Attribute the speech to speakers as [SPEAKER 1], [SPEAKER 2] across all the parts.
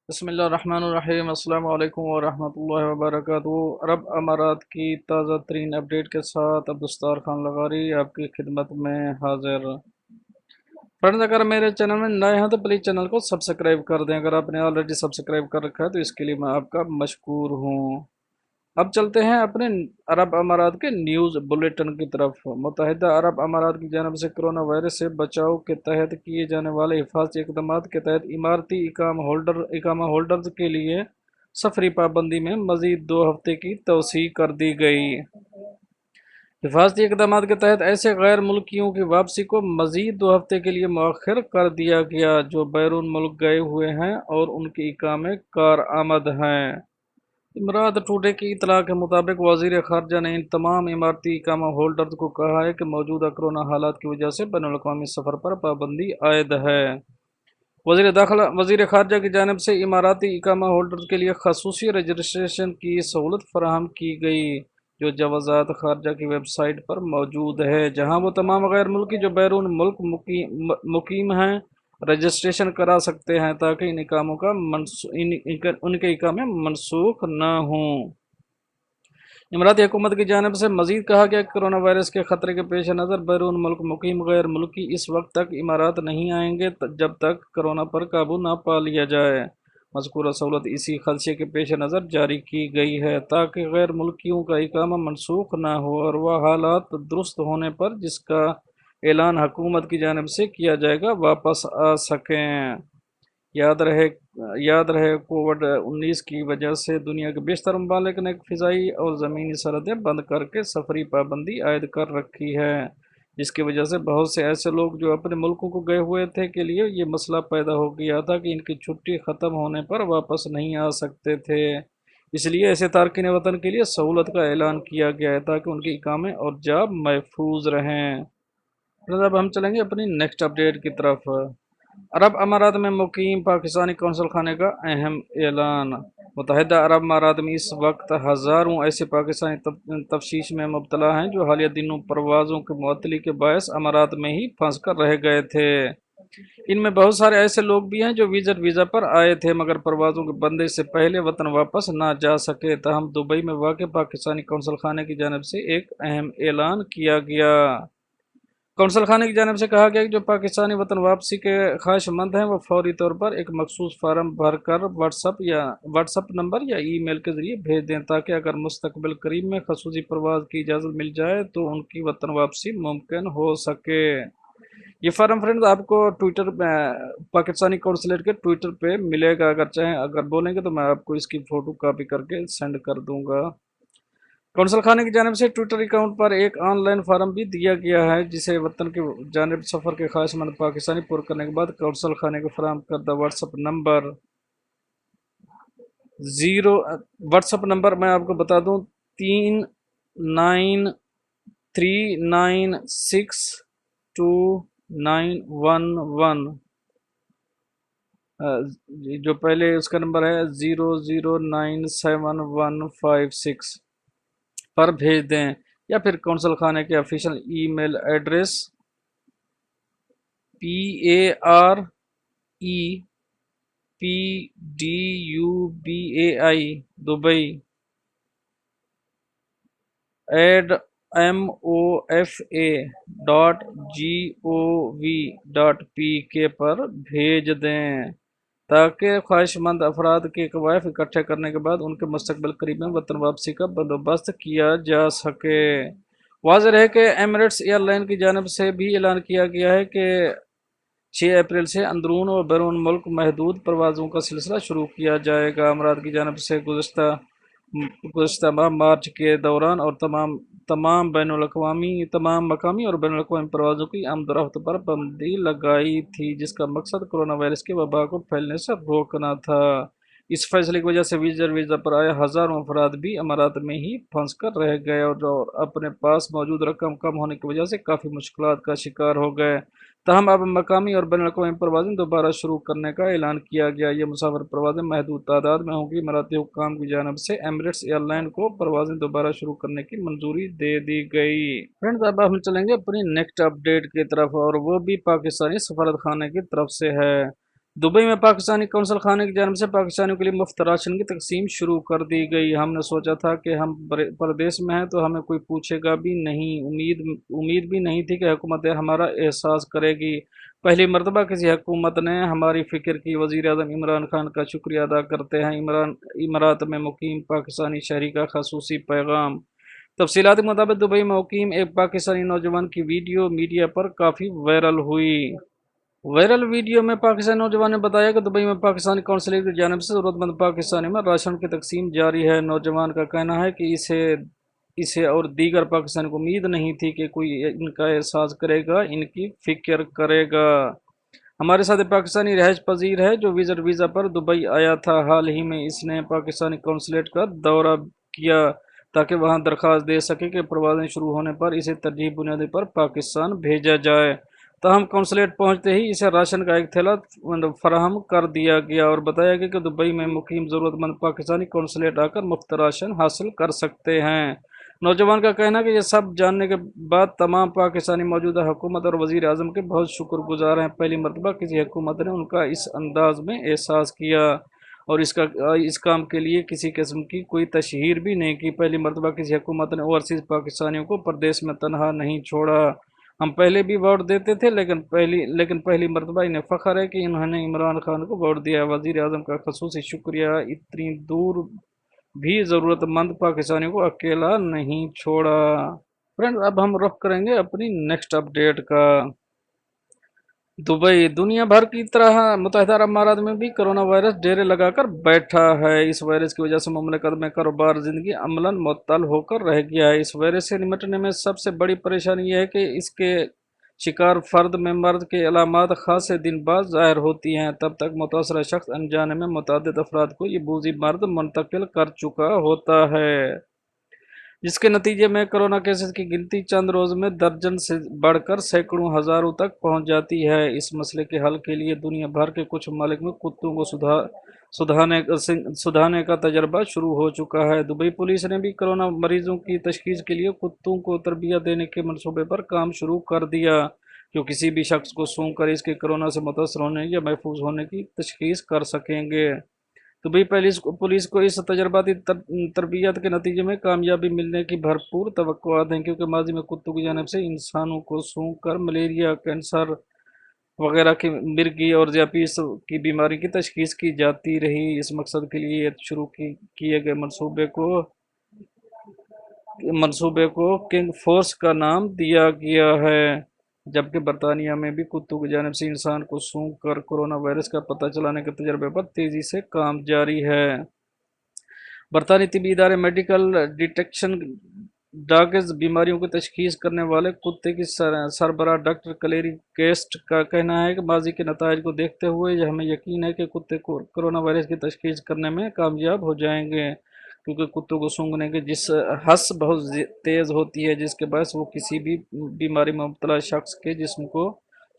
[SPEAKER 1] بسم اللہ الرحمن الرحیم۔ السلام علیکم ورحمۃ اللہ وبرکاتہ۔ عرب امارات کی تازہ ترین اپڈیٹ کے ساتھ عبدالستار خان لغاری آپ کی خدمت میں حاضر۔ فرنڈز، اگر میرے چینل میں نئے ہیں تو پلیز چینل کو سبسکرائب کر دیں۔ اگر آپ نے آلریڈی سبسکرائب کر رکھا ہے تو اس کے لیے میں آپ کا مشکور ہوں۔ اب چلتے ہیں اپنے عرب امارات کے نیوز بلیٹن کی طرف۔ متحدہ عرب امارات کی جانب سے کرونا وائرس سے بچاؤ کے تحت کیے جانے والے حفاظتی اقدامات کے تحت عمارتی اقامہ ہولڈرز کے لیے سفری پابندی میں مزید 2 ہفتے کی توسیع کر دی گئی۔ حفاظتی اقدامات کے تحت ایسے غیر ملکیوں کی واپسی کو مزید 2 ہفتے کے لیے مؤخر کر دیا گیا جو بیرون ملک گئے ہوئے ہیں اور ان کے اقامے کارآمد ہیں۔ امارات ٹوڈے کی اطلاع کے مطابق وزیر خارجہ نے ان تمام عمارتی اقامہ ہولڈرز کو کہا ہے کہ موجودہ کرونا حالات کی وجہ سے بین الاقوامی سفر پر پابندی عائد ہے۔ وزیر خارجہ کی جانب سے اماراتی اقامہ ہولڈرز کے لیے خصوصی رجسٹریشن کی سہولت فراہم کی گئی جو جوازات خارجہ کی ویب سائٹ پر موجود ہے، جہاں وہ تمام غیر ملکی جو بیرون ملک مقیم ہیں رجسٹریشن کرا سکتے ہیں تاکہ ان کے اقامے منسوخ نہ ہوں۔ اماراتی حکومت کی جانب سے مزید کہا گیا کہ کرونا وائرس کے خطرے کے پیش نظر بیرون ملک مقیم غیر ملکی اس وقت تک امارات نہیں آئیں گے جب تک کرونا پر قابو نہ پا لیا جائے۔ مذکورہ سہولت اسی خدشے کے پیش نظر جاری کی گئی ہے تاکہ غیر ملکیوں کا اقامہ منسوخ نہ ہو اور وہ حالات درست ہونے پر جس کا اعلان حکومت کی جانب سے کیا جائے گا واپس آ سکیں۔ یاد رہے کووڈ-19 کی وجہ سے دنیا کے بیشتر ممالک نے فضائی اور زمینی سرحدیں بند کر کے سفری پابندی عائد کر رکھی ہے، جس کی وجہ سے بہت سے ایسے لوگ جو اپنے ملکوں کو گئے ہوئے تھے کے لیے یہ مسئلہ پیدا ہو گیا تھا کہ ان کی چھٹی ختم ہونے پر واپس نہیں آ سکتے تھے۔ اس لیے ایسے تارکین وطن کے لیے سہولت کا اعلان کیا گیا ہے تاکہ ان کے اقامے اور جاب محفوظ رہیں۔ اب ہم چلیں گے اپنی نیکسٹ اپڈیٹ کی طرف۔ عرب امارات میں مقیم پاکستانی قونصل خانے کا اہم اعلان۔ متحدہ عرب امارات میں اس وقت ہزاروں ایسے پاکستانی تفتیش میں مبتلا ہیں جو حالیہ دنوں پروازوں کی معطلی کے باعث امارات میں ہی پھنس کر رہ گئے تھے۔ ان میں بہت سارے ایسے لوگ بھی ہیں جو ویزا پر آئے تھے مگر پروازوں کے بندش سے پہلے وطن واپس نہ جا سکے، تاہم دبئی میں واقع پاکستانی قونصل خانے کی جانب سے ایک اہم اعلان کیا گیا۔ قونصل خانے کی جانب سے کہا گیا کہ جو پاکستانی وطن واپسی کے خواہش مند ہیں وہ فوری طور پر ایک مخصوص فارم بھر کر واٹس ایپ نمبر یا ای میل کے ذریعے بھیج دیں تاکہ اگر مستقبل قریب میں خصوصی پرواز کی اجازت مل جائے تو ان کی وطن واپسی ممکن ہو سکے۔ یہ فارم فرینڈز آپ کو ٹویٹر پاکستانی قونصلیٹ کے ٹویٹر پہ ملے گا، اگر بولیں گے تو میں آپ کو اس کی فوٹو کاپی کر کے سینڈ کر دوں گا۔ قونصل خانے کی جانب سے ٹویٹر اکاؤنٹ پر ایک آن لائن فارم بھی دیا گیا ہے جسے وطن کی جانب سفر کے خواہش مند پاکستانی پر کرنے کے بعد قونصل خانے کو فراہم کردہ واٹس ایپ نمبر میں آپ کو بتا دوں 3939629111، جو پہلے اس کا نمبر ہے 00971156 پر بھیج دیں، یا پھر قونصل خانے کے آفیشیل ای میل ایڈریس PAREPDUBAI mofa.gov.pk پر بھیج دیں تاکہ خواہش مند افراد کے قوائف اکٹھے کرنے کے بعد ان کے مستقبل قریب میں وطن واپسی کا بندوبست کیا جا سکے۔ واضح ہے کہ ایمریٹس ایئر لائن کی جانب سے بھی اعلان کیا گیا ہے کہ 6 اپریل سے اندرون اور بیرون ملک محدود پروازوں کا سلسلہ شروع کیا جائے گا۔ امارات کی جانب سے گزشتہ ماہ مارچ کے دوران اور تمام مقامی اور بین الاقوامی پروازوں کی آمد و رفت پر پابندی لگائی تھی جس کا مقصد کرونا وائرس کی وبا کو پھیلنے سے روکنا تھا۔ اس فیصلے کی وجہ سے ویزا پر آئے ہزاروں افراد بھی امارات میں ہی پھنس کر رہ گئے اور اپنے پاس موجود رقم کم ہونے کی وجہ سے کافی مشکلات کا شکار ہو گئے، تاہم اب مقامی اور بین الاقوامی پروازیں دوبارہ شروع کرنے کا اعلان کیا گیا۔ یہ مسافر پروازیں محدود تعداد میں ہوں گی۔ اماراتی حکام کی جانب سے ایمریٹس ایئر لائن کو پروازیں دوبارہ شروع کرنے کی منظوری دے دی گئی۔ فرینڈز، اب ہم چلیں گے اپنی نیکسٹ اپڈیٹ کی طرف اور وہ بھی پاکستانی سفارت خانے کی طرف سے ہے۔ दुबई में पाकिस्तानी कौंसल खाने की जानिब से पाकिस्तानियों के लिए मुफ्त राशन की तकसीम शुरू कर दी गई। हमने सोचा था कि हम परदेश में हैं तो हमें कोई पूछेगा भी नहीं। उम्मीद भी नहीं थी कि हुकूमत हमारा एहसास करेगी। पहली मरतबा किसी हुकूमत ने हमारी फ़िक्र की। वज़ीर आज़म इमरान खान का शुक्रिया अदा करते हैं। इमारात में मुकीम पाकिस्तानी शहरी का खसूसी पैगाम। तफसीलात के मुताबिक दुबई में मुकीम एक पाकिस्तानी नौजवान की वीडियो मीडिया पर काफ़ी वायरल हुई। वायरल वीडियो में पाकिस्तानी नौजवान ने बताया कि दुबई में पाकिस्तानी कौंसलेट की जानिब से ज़रूरतमंद पाकिस्तानी में राशन की तकसीम जारी है। नौजवान का कहना है कि इसे इसे और दीगर पाकिस्तानी को उम्मीद नहीं थी कि कोई इनका एहसास करेगा, इनकी फ़िक्र करेगा। हमारे साथ एक पाकिस्तानी रहायश पजीर है जो विजिट वीज़ा पर दुबई आया था। हाल ही में इसने पाकिस्तानी कौंसलेट का दौरा किया ताकि वहां दरख्वास्त दे सके कि परवाज़ें शुरू होने पर इसे तरजीह बुनियादी पर पाकिस्तान भेजा जाए। तहम कौंसलेट पहुंचते ही इसे राशन का एक थैला फराहम कर दिया गया और बताया गया कि दुबई में मुकीम ज़रूरतमंद पाकिस्तानी कौंसलेट आकर मुफ्त राशन हासिल कर सकते हैं। नौजवान का कहना है कि ये सब जानने के बाद तमाम पाकिस्तानी मौजूदा हुकूमत और वज़ीर आज़म के बहुत शुक्रगुजार हैं। पहली मरतबा किसी हुकूमत ने उनका इस अंदाज में एहसास किया और इस काम के लिए किसी किस्म की कोई तशहीर भी नहीं की। पहली मरतबा किसी हुकूमत ने ओवरसीज़ पाकिस्तानियों को परदेश में तनहा नहीं छोड़ा। हम पहले भी वोट देते थे लेकिन पहली मरतबा इन्हें फ़ख्र है कि इन्होंने इमरान खान को वोट दिया। वज़ीर आज़म का खसूसी शुक्रिया, इतनी दूर भी ज़रूरतमंद पाकिस्तानियों को अकेला नहीं छोड़ा। फ्रेंड, अब हम रुख करेंगे अपनी नेक्स्ट अपडेट का। दुबई दुनिया भर की तरह मुत्तहिदा अरब अमारात में भी कोरोना वायरस डेरे लगाकर बैठा है। इस वायरस की वजह से मुमलिकत में कारोबार जिंदगी अमलन मुअत्तल होकर रह गया है। इस वायरस से निपटने में सबसे बड़ी परेशानी यह है कि इसके शिकार फर्द में मर्द के अलामात खासे दिन बाद ज़ाहिर होती हैं। तब तक मुतासरा शख्स अनजाने में मुतअद्दिद अफराद को ये बूजी मर्द मुंतकिल कर चुका होता है, जिसके नतीजे में कोरोना केसेस की गिनती चंद रोज़ में दर्जन से बढ़कर सैकड़ों हज़ारों तक पहुंच जाती है। इस मसले के हल के लिए दुनिया भर के कुछ ममालिक में कुत्तों को सुधारने का तजर्बा शुरू हो चुका है। दुबई पुलिस ने भी कोरोना मरीजों की तशखीस के लिए कुत्तों को तरबियत देने के मंसूबे पर काम शुरू कर दिया, जो किसी भी शख्स को सूंघ कर इसके कोरोना से मुतासर होने या महफूज होने की तशखीस कर सकेंगे। दुबई पुलिस को इस तजर्बाती तरबियत के नतीजे में कामयाबी मिलने की भरपूर तवक्कुआत हैं, क्योंकि माजी में कुत्तों की जानिब से इंसानों को सूंघ कर मलेरिया, कैंसर वगैरह की, मिर्गी और ज़्यापीस की बीमारी की तशखीस की जाती रही। इस मकसद के लिए शुरू किए गए मंसूबे को किंग फोर्स का नाम दिया गया है। जबकि बरतानिया में भी कुत्तों की जानिब से इंसान को सूंघ कर कोरोना वायरस का पता चलाने के तजर्बे पर तेज़ी से काम जारी है। बरतानी तिबी इदारे मेडिकल डिटेक्शन डॉग्स बीमारियों की तशखीस करने वाले कुत्ते की सरबराह डॉक्टर क्लेरी गेस्ट का कहना है कि माजी के नताइज को देखते हुए हमें यकीन है कि कुत्ते को कोरोना वायरस की तशखीस करने में कामयाब हो जाएंगे, क्योंकि कुत्तों को सूंघने की जिस हस बहुत तेज़ होती है, जिसके बायस वो किसी भी बीमारी में मुब्तला शख्स के जिस्म को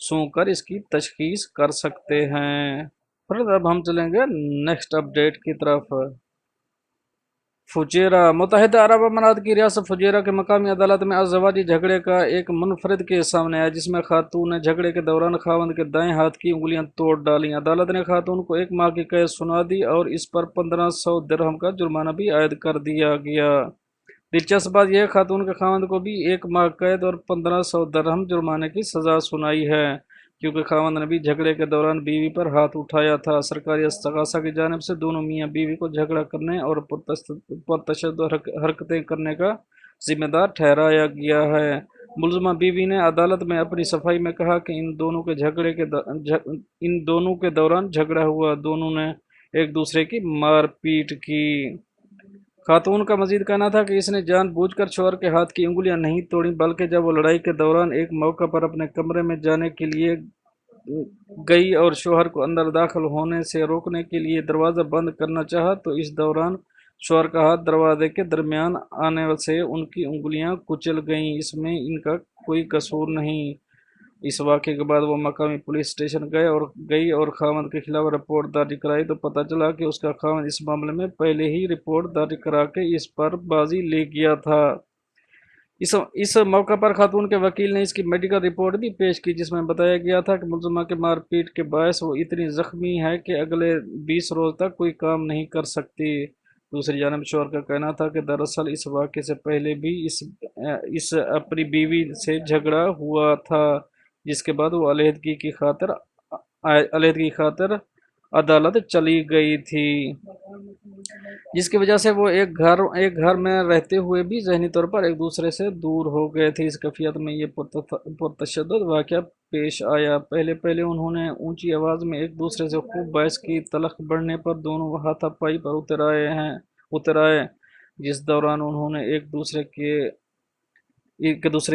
[SPEAKER 1] सूंघ कर इसकी तशखीस कर सकते हैं। फिर अब हम चलेंगे नेक्स्ट अपडेट की तरफ। फुजेरा मुत्तहिदा अरब अमारात की रियासत फुजेरा के मकामी अदालत में अज़दवाजी झगड़े का एक मुनफरिद केस सामने आया, जिसमें खातून ने झगड़े के दौरान खावंद के दाएं हाथ की उंगलियां तोड़ डालीं। अदालत ने खातून को 1 माह की कैद सुना दी और इस पर 1500 दिरहम का जुर्माना भी आयद कर दिया गया। दिलचस्प बात यह खातून के खावंद को भी 1 माह कैद और 1500 दिरहम जुर्माने की सज़ा सुनाई है, क्योंकि खावंद ने भी झगड़े के दौरान बीवी पर हाथ उठाया था। सरकारी इस्तगासा की जानिब से दोनों मियाँ बीवी को झगड़ा करने और पुरतशद्दुद हरकतें करने का जिम्मेदार ठहराया गया है। मुलजमा बीवी ने अदालत में अपनी सफाई में कहा कि इन दोनों के दौरान झगड़ा हुआ, दोनों ने एक दूसरे की मारपीट की। खातून का मजीद कहना था कि इसने जानबूझकर शौहर के हाथ की उंगलियां नहीं तोड़ी, बल्कि जब वो लड़ाई के दौरान एक मौका पर अपने कमरे में जाने के लिए गई और शौहर को अंदर दाखिल होने से रोकने के लिए दरवाज़ा बंद करना चाहा, तो इस दौरान शौहर का हाथ दरवाजे के दरमियान आने से उनकी उंगलियां कुचल गईं। इसमें इनका कोई कसूर नहीं। इस वाक़े के बाद वो मकामी पुलिस स्टेशन गई और खावंद के खिलाफ रिपोर्ट दर्ज कराई, तो पता चला कि उसका खावंद इस मामले में पहले ही रिपोर्ट दर्ज करा के इस पर बाजी ले गया था। इस मौका पर खातून के वकील ने इसकी मेडिकल रिपोर्ट भी पेश की, जिसमें बताया गया था कि मुलजमा के मारपीट के बायस वो इतनी जख्मी है कि अगले 20 रोज तक कोई काम नहीं कर सकती। दूसरी जानब शोहर का कहना था कि दरअसल इस वाक़े से पहले भी इस अपनी बीवी से झगड़ा हुआ था, जिसके बाद वो अलहदगी की खातिर अदालत चली गई थी, जिसकी वजह से वो एक घर में रहते हुए भी ज़हनी तौर पर एक दूसरे से दूर हो गए थे। इस कैफियत में ये पुरतशद्दुद वाक़या पेश आया। पहले पहले उन्होंने ऊंची आवाज़ में एक दूसरे से खूब बहस की। तलख बढ़ने पर दोनों हाथापाई पर उतर आए, जिस दौरान उन्होंने एक दूसरे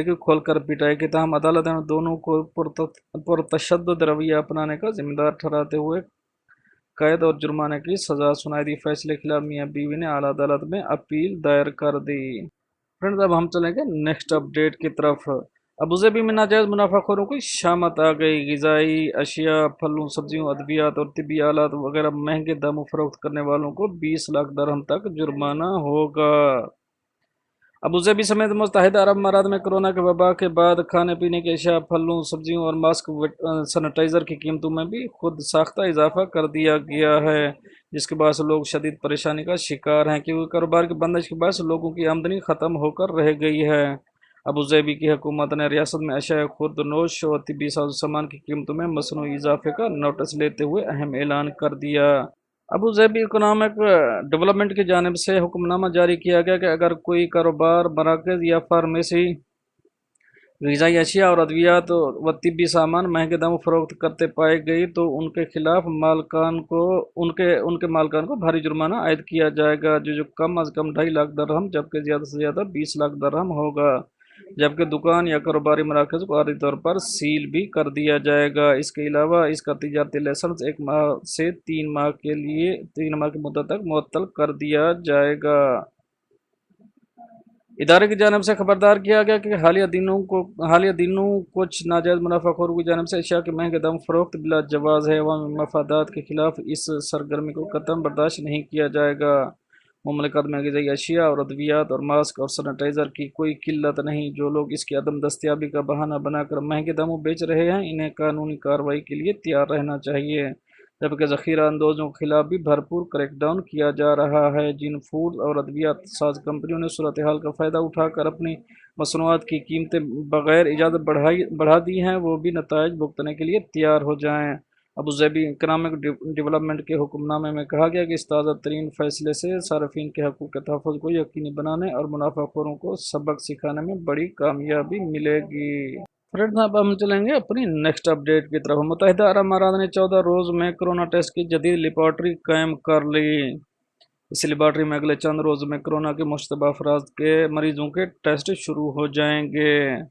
[SPEAKER 1] की खोलकर पिटाई की। ताहम अदालत ने दोनों को पुरतशद्दुद रवैया अपनाने का जिम्मेदार ठहराते हुए कैद और जुर्माने की सजा सुनाई दी। फैसले के खिलाफ मियां बीवी ने आला अदालत में अपील दायर कर दी। फ्रेंड्स, अब हम चलेंगे नेक्स्ट अपडेट की तरफ। अबूज़ाबी में नाजायज़ मुनाफाखोरों की शामत आ गई। ग़िज़ाई अशिया, फलों सब्जियों, अद्वियात और तिब्बी आलात वगैरह महंगे दामों फरोख्त करने वालों को 20 लाख दिरहम तक जुर्माना होगा। अबूज़ाबी समेत मुत्तहिदा अरब अमारात में कोरोना के वबा के बाद खाने पीने की अशिया, फलों सब्जियों और मास्क सैनिटाइज़र की कीमतों में भी खुद साख्ता इजाफा कर दिया गया है, जिसके बायस लोग शदीद परेशानी का शिकार हैं, क्योंकि कारोबार की बंदिश के बायस लोगों की आमदनी ख़त्म होकर रह गई है। अबूज़ाबी की हुकूमत ने रियासत में अशिया खुर्दनोश और तिब्बी सामान की कीमतों में मसनूई इजाफे का नोटिस लेते हुए अहम ऐलान कर दिया। अबूज़ाबी इकनॉमिक डेवलपमेंट की जानिब से हुक्मनामा जारी किया गया कि अगर कोई कारोबार, मराकज़ या फार्मेसी ग़िज़ाई अशिया और अद्वियात व तिब्बी सामान महंगे दामों फरोख्त करते पाए गई तो उनके खिलाफ उनके मालकान को भारी जुर्माना आयद किया जाएगा, जो कम अज़ कम 2.5 लाख दिरहम जबकि ज़्यादा से ज़्यादा 20 लाख दिरहम होगा, जबकि दुकान या कारोबारी मराकज़ को आर्जी तौर पर सील भी कर दिया जाएगा। इसके अलावा इसका तिजारती लाइसेंस 1 माह से 3 माह की मुद्दत तक मुअत्तल कर दिया जाएगा। इदारे की जानिब से खबरदार किया गया कि हालिया दिनों कुछ नाजायज़ मुनाफाखोरों की जानिब से अशिया के महंगे दाम फरोख्त बिला जवाज़ है। अवामी मफादात के खिलाफ इस सरगर्मी को कतई बर्दाश्त नहीं किया जाएगा। मुमलिकत में ग़िज़ाई अशिया और अद्वियात और मास्क और सैनिटाइज़र की कोई किल्लत नहीं। जो लोग इसकी अदम दस्तयाबी का बहाना बनाकर महंगे दामों बेच रहे हैं, इन्हें कानूनी कार्रवाई के लिए तैयार रहना चाहिए, जबकि ज़ख़ीरा अंदोज़ों के खिलाफ भी भरपूर क्रैकडाउन किया जा रहा है। जिन फूड और अद्वियात साज कंपनियों ने सूरत हाल का फ़ायदा उठाकर अपनी मसनूआत की कीमतें बग़ैर इजाज़त बढ़ा दी हैं, वो भी नताइज भुगतने के लिए तैयार हो जाएँ। अबूज़ाबी इकनॉमिक डेवलपमेंट के हुक्मनामे में कहा गया कि इस ताज़ा तरीन फ़ैसले से सार्फ़िन के हक़ूक़ के तहफ़्फ़ुज़ को यकीनी बनाने और मुनाफ़ाखोरों को सबक सिखाने में बड़ी कामयाबी मिलेगी। फ्रेंड्स, अब हम चलेंगे अपनी नेक्स्ट अपडेट की तरफ। मुत्तहिदा अरब अमारात ने 14 रोज़ में कोरोना टेस्ट की जदीद लेबॉर्ट्री कायम कर ली। इस लेबॉर्ट्री में अगले चंद रोज़ में कोरोना के मुश्तबा अफराद के मरीजों के टेस्ट शुरू हो जाएंगे।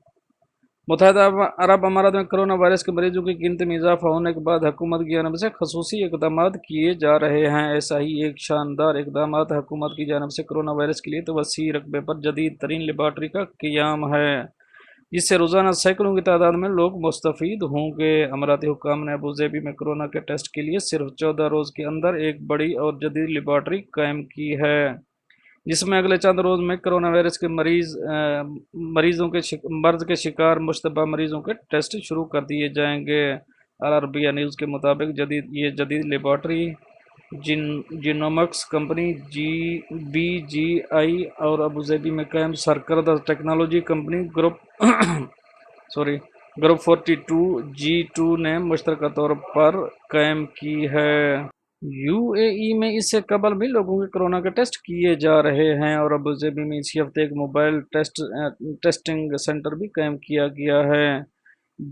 [SPEAKER 1] मुत्तहिदा अरब अमारात में कोरोना वायरस के मरीजों की गिनती में इजाफा होने के बाद हुकूमत की जानब से खसूसी इकदाम किए जा रहे हैं। ऐसा ही एक शानदार इकदाम हुकूमत की जानब से कोरोना वायरस के लिए तो वसी रकबे पर जदीद तरीन लेबॉर्ट्री का क़ियाम है, जिससे रोज़ाना सैकड़ों की तादाद में लोग मुस्तफ़ीद होंगे। अमाराती हुक्काम ने अबूज़ाबी में कोरोना के टेस्ट के लिए सिर्फ 14 रोज़ के अंदर एक बड़ी और जदीद लेबॉर्ट्री कायम की है, जिसमें अगले चंद रोज़ में कोरोना वायरस के मर्ज़ के शिकार मुश्तबा मरीज़ों के टेस्ट शुरू कर दिए जाएंगे। अल अरबिया न्यूज़ के मुताबिक जदीद लेबॉर्ट्री जीनोमिक्स कंपनी BGI और अबूज़ाबी में कायम सरकर्दा टेक्नोलॉजी कंपनी ग्रुप 42 G2 ने मुश्तरका तौर पर कायम की है। UAE में इससे कबल भी लोगों के कोरोना के टेस्ट किए जा रहे हैं और अबूज़ाबी में इसी हफ्ते एक मोबाइल टेस्टिंग सेंटर भी कायम किया गया है।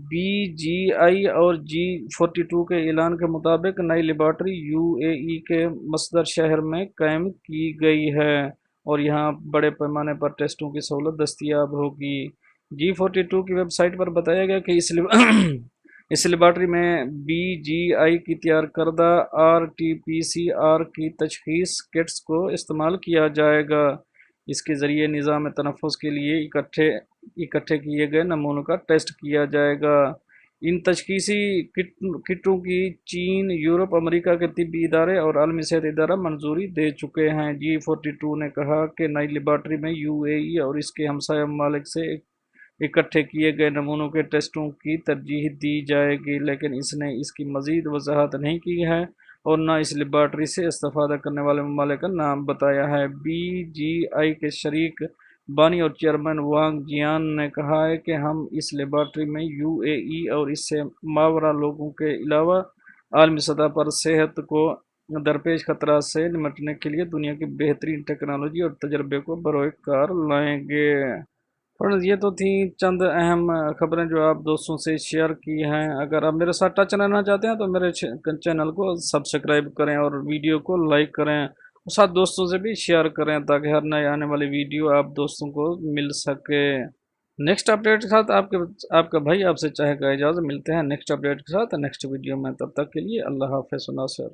[SPEAKER 1] BGI और G42 के ऐलान के मुताबिक नई लेबॉर्ट्री UAE के मसदर शहर में कायम की गई है और यहाँ बड़े पैमाने पर टेस्टों की सहूलत दस्तयाब होगी। G42 की वेबसाइट पर बताया गया कि इस लेबॉर्ट्री में BGI की तैयार करदा RT-PCR की तशख़ीस किट्स को इस्तेमाल किया जाएगा। इसके ज़रिए निज़ाम तनफ़ुस के लिए इकट्ठे किए गए नमूनों का टेस्ट किया जाएगा। इन तशखीसी किटों की चीन, यूरोप, अमेरिका के तिब्बी इदारे और आलमी सेहत इदारा मंजूरी दे चुके हैं। G42 ने कहा कि नई लेबॉर्ट्री में UAE और इसके हमसाया ममालिक से इकट्ठे किए गए नमूनों के टेस्टों की तरजीह दी जाएगी, लेकिन इसने इसकी मजीद वजाहत नहीं की है और न इस लेबॉर्ट्री से इस्तेफादा करने वाले ममालिक का नाम बताया है। BGI के शरीक बानी और चेयरमैन वांग जियान ने कहा है कि हम इस लेबॉर्ट्री में UAE और इससे मावरा लोगों के अलावा आलमी सतह पर सेहत को दरपेश खतरा से निपटने के लिए दुनिया की बेहतरीन टेक्नोलॉजी और तजर्बे को बरोए कार लाएंगे। और ये तो थी चंद अहम खबरें जो आप दोस्तों से शेयर की हैं। अगर आप मेरे साथ टच रहना चाहते हैं तो मेरे चैनल को सब्सक्राइब करें और वीडियो को लाइक करें और साथ दोस्तों से भी शेयर करें ताकि हर नए आने वाली वीडियो आप दोस्तों को मिल सके। नेक्स्ट अपडेट के साथ आपका भाई आपसे चाहेगा इजाज़त। मिलते हैं नेक्स्ट अपडेट के साथ नेक्स्ट वीडियो में, तब तक के लिए अल्लाह हाफ़िज़ नासिर।